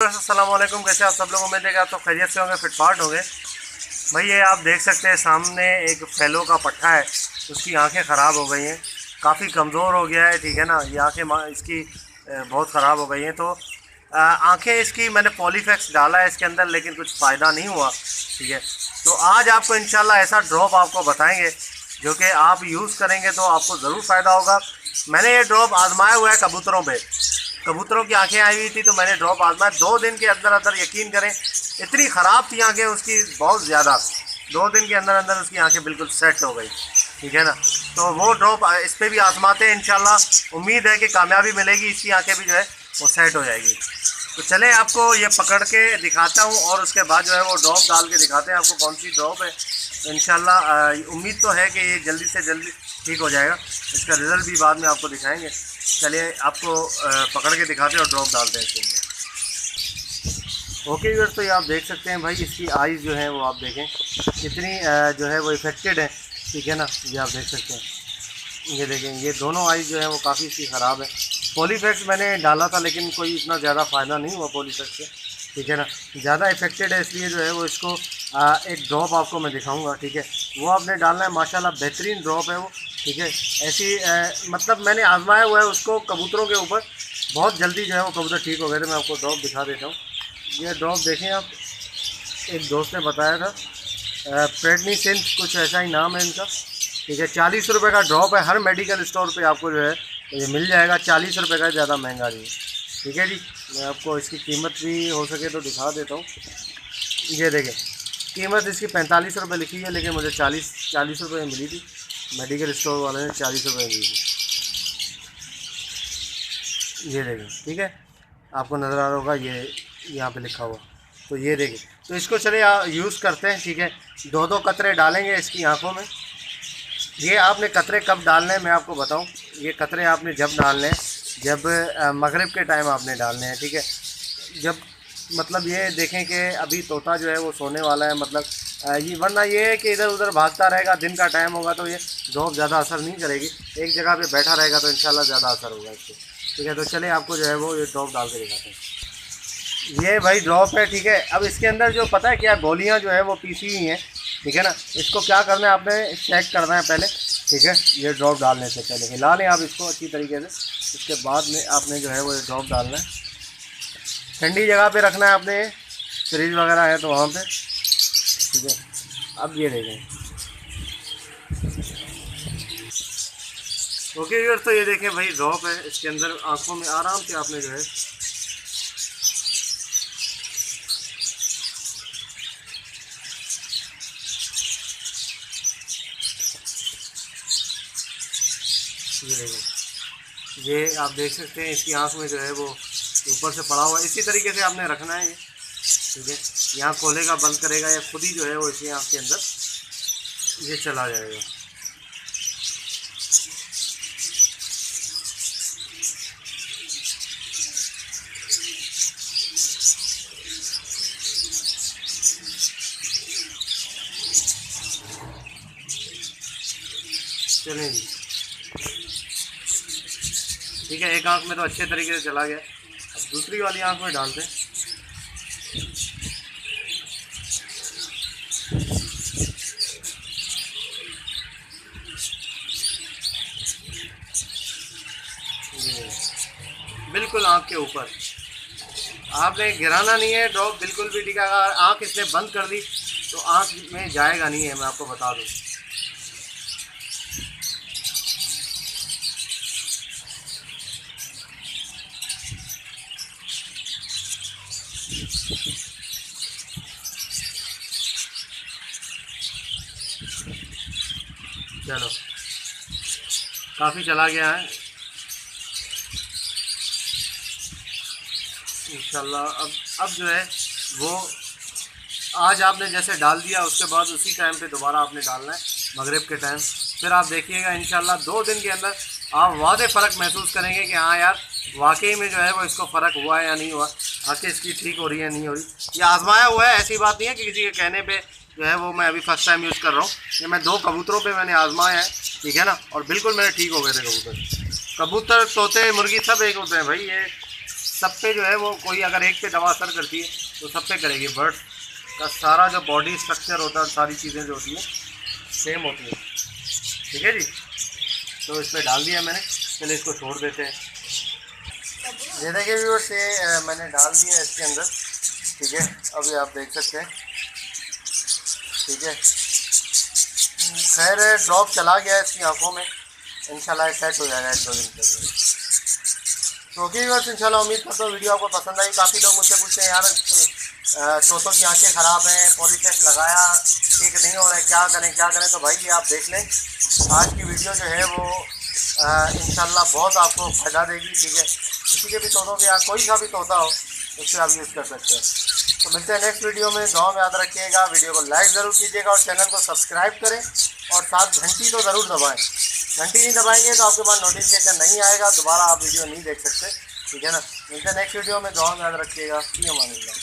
अस्सलामुअलैकुम, कैसे आप सब लोग? उम्मीद है कि आप तो खैरियत से होंगे, फिटफाट होंगे। भाई ये आप देख सकते हैं सामने एक फैलो का पट्ठा है, उसकी आंखें ख़राब हो गई हैं, काफ़ी कमज़ोर हो गया है, ठीक है ना। ये आंखें इसकी बहुत ख़राब हो गई हैं। तो आंखें इसकी मैंने पॉलीफैक्स डाला है इसके अंदर, लेकिन कुछ फ़ायदा नहीं हुआ, ठीक है। तो आज आपको इंशाल्लाह ऐसा ड्रॉप आपको बताएंगे जो कि आप यूज़ करेंगे तो आपको ज़रूर फ़ायदा होगा। मैंने ये ड्रॉप आजमाया हुआ है कबूतरों पे, कबूतरों की आंखें आई हुई थी तो मैंने ड्रॉप आजमाया। 2 दिन के अंदर अंदर, यकीन करें, इतनी ख़राब थी आंखें उसकी, बहुत ज़्यादा। 2 दिन के अंदर अंदर उसकी आंखें बिल्कुल सेट हो गई, ठीक है ना। तो वो ड्रॉप इस पर भी आजमाते हैं इंशाल्लाह। उम्मीद है कि कामयाबी मिलेगी, इसकी आंखें भी जो है वो सेट हो जाएगी। तो चले आपको ये पकड़ के दिखाता हूँ और उसके बाद जो है वो ड्रॉप डाल के दिखाते हैं आपको कौन सी ड्रॉप है। तो इंशाल्लाह उम्मीद तो है कि ये जल्दी से जल्दी ठीक हो जाएगा। इसका रिज़ल्ट भी बाद में आपको दिखाएंगे। चलिए आपको पकड़ के दिखाते हैं और ड्रॉप डालते हैं इसके अंदर। ओके व्यूअर्स, तो ये आप देख सकते हैं भाई, इसकी आइज़ जो है वो आप देखें कितनी जो है वो इफेक्टेड है, ठीक है ना। ये आप देख सकते हैं, ये देखें, ये दोनों आइज़ जो है वो काफ़ी इसकी ख़राब है। पॉलीफैक्स मैंने डाला था लेकिन कोई इतना ज़्यादा फ़ायदा नहीं हुआ पॉलीफैक्स से, ठीक है ना। ज़्यादा इफेक्टेड है, इसलिए जो है वो इसको एक ड्रॉप आपको मैं दिखाऊंगा, ठीक है। वो आपने डालना है, माशाल्लाह बेहतरीन ड्रॉप है वो, ठीक है। ऐसी मतलब मैंने आजमाया हुआ है उसको कबूतरों के ऊपर, बहुत जल्दी जो है वो कबूतर ठीक हो गए थे। मैं आपको ड्रॉप दिखा देता हूँ। ये ड्रॉप देखें आप, एक दोस्त ने बताया था, प्रेडनीसेंट कुछ ऐसा ही नाम है इनका, ठीक है। 40 रुपये का ड्रॉप है, हर मेडिकल स्टोर पे आपको जो है ये मिल जाएगा। 40 रुपये का, ज़्यादा महंगा नहीं है, ठीक है जी। मैं आपको इसकी कीमत भी हो सके तो दिखा देता हूँ। ये देखें, कीमत इसकी 45 रुपये लिखी है, लेकिन मुझे 40 रुपये मिली थी। मेडिकल स्टोर वाले ने 40 रुपये दी थी। ये देखें, ठीक है, आपको नज़र आ रहा होगा ये यहाँ पे लिखा हुआ। तो ये देखें, तो इसको चले यूज़ करते हैं, ठीक है। 2-2 कतरे डालेंगे इसकी आँखों में। ये आपने कतरे कब डालने हैं मैं आपको बताऊं। ये कतरे आपने जब डालने हैं, जब मगरिब के टाइम आपने डालने हैं, ठीक है। जब मतलब ये देखें कि अभी तोता जो है वो सोने वाला है, मतलब ये, वरना ये है कि इधर उधर भागता रहेगा, दिन का टाइम होगा तो ये ड्रॉप ज़्यादा असर नहीं करेगी। एक जगह पे बैठा रहेगा तो इंशाल्लाह ज़्यादा असर होगा इससे, ठीक है। तो चले आपको जो है वो ये ड्रॉप डाल के दिखाते हैं। ये भाई ड्रॉप है, ठीक है। अब इसके अंदर जो पता है क्या, गोलियाँ जो है वो पीसी हुई हैं, ठीक है ना। इसको क्या करना है, आपने चेक करना है पहले, ठीक है। ये ड्रॉप डालने से पहले हिला लें आप इसको अच्छी तरीके से। उसके बाद में आपने जो है वो ये ड्रॉप डालना है, ठंडी जगह पे रखना है आपने, फ्रिज वगैरह है तो वहाँ पे, ठीक है। अब ये देखें, ओके व्यूअर्स, तो ये देखें भाई ड्रॉप है, इसके अंदर आँखों में आराम से आपने जो है ये देखें, ये आप देख सकते हैं इसकी आँख में जो है वो ऊपर से पड़ा हुआ है। इसी तरीके से आपने रखना है ये, ठीक है। यहाँ खोलेगा, बंद करेगा, या खुद ही जो है वो इसी आँख के अंदर ये चला जाएगा। चलें जी, ठीक है। एक आँख में तो अच्छे तरीके से चला गया, अब दूसरी वाली आँख में डालते हैं। बिल्कुल आँख के ऊपर, आपने गिराना नहीं है ड्रॉप बिल्कुल भी, ठीक है। अगर आँख इसने बंद कर दी तो आँख में जाएगा नहीं है, मैं आपको बता दूँ। चलो, काफ़ी चला गया है इंशाल्लाह। अब जो है वो आज आपने जैसे डाल दिया, उसके बाद उसी टाइम पे दोबारा आपने डालना है मगरिब के टाइम। फिर आप देखिएगा इंशाल्लाह 2 दिन के अंदर आप वादे फ़र्क महसूस करेंगे कि हाँ यार, वाकई में जो है वो इसको फ़र्क हुआ है या नहीं हुआ, आंखें इसकी ठीक हो रही है नहीं हो रही। ये आजमाया हुआ है, ऐसी बात नहीं है कि किसी के कहने पे जो है वो मैं अभी फर्स्ट टाइम यूज़ कर रहा हूँ। ये मैं 2 कबूतरों पे मैंने आजमाया है, ठीक है ना, और बिल्कुल मेरे ठीक हो गए थे कबूतर। कबूतर, तोते, मुर्गी सब एक होते हैं भाई, ये सब पे जो है वो कोई अगर एक पे दवा असर करती है तो सब पे करेगी। बर्ड्स का सारा जो बॉडी स्ट्रक्चर होता है, सारी चीज़ें जो होती हैं सेम होती हैं। ठीक है जी, तो इस पर डाल दिया मैंने, चलिए इसको छोड़ देते हैं। ये देखिए व्यूअर्स, ये मैंने डाल दिया इसके अंदर। ठीक है, अभी आप देख सकते हैं। ठीक है, खैर ड्रॉप चला गया है इसकी आंखों में, इंशाल्लाह सेट हो जाएगा 1-2 दिन के अंदर। तो ओके व्यूअर्स, इंशाल्लाह उम्मीद करता हूँ वीडियो आपको पसंद आई। काफ़ी लोग मुझसे पूछते हैं यार तोतों की आंखें ख़राब हैं, पॉलीसेट लगाया ठीक नहीं हो रहा है, क्या करें क्या करें। तो भाई ये आप देख लें, आज की वीडियो जो है वो इंशाल्लाह बहुत आपको फ़ायदा देगी। ठीक है, किसी के भी तोतों के यहाँ कोई सा भी तोता हो उससे आप यूज़ कर सकते हैं। तो मिलते हैं नेक्स्ट वीडियो में। दुआ में याद रखिएगा, वीडियो को लाइक ज़रूर कीजिएगा और चैनल को सब्सक्राइब करें और साथ घंटी तो ज़रूर दबाएँ। घंटी नहीं दबाएंगे तो आपके पास नोटिफिकेशन नहीं आएगा, दोबारा आप वीडियो नहीं देख सकते। ठीक है ना, मिलते हैं नेक्स्ट वीडियो में। दुआ में याद रखिएगा। फी अमान अल्लाह।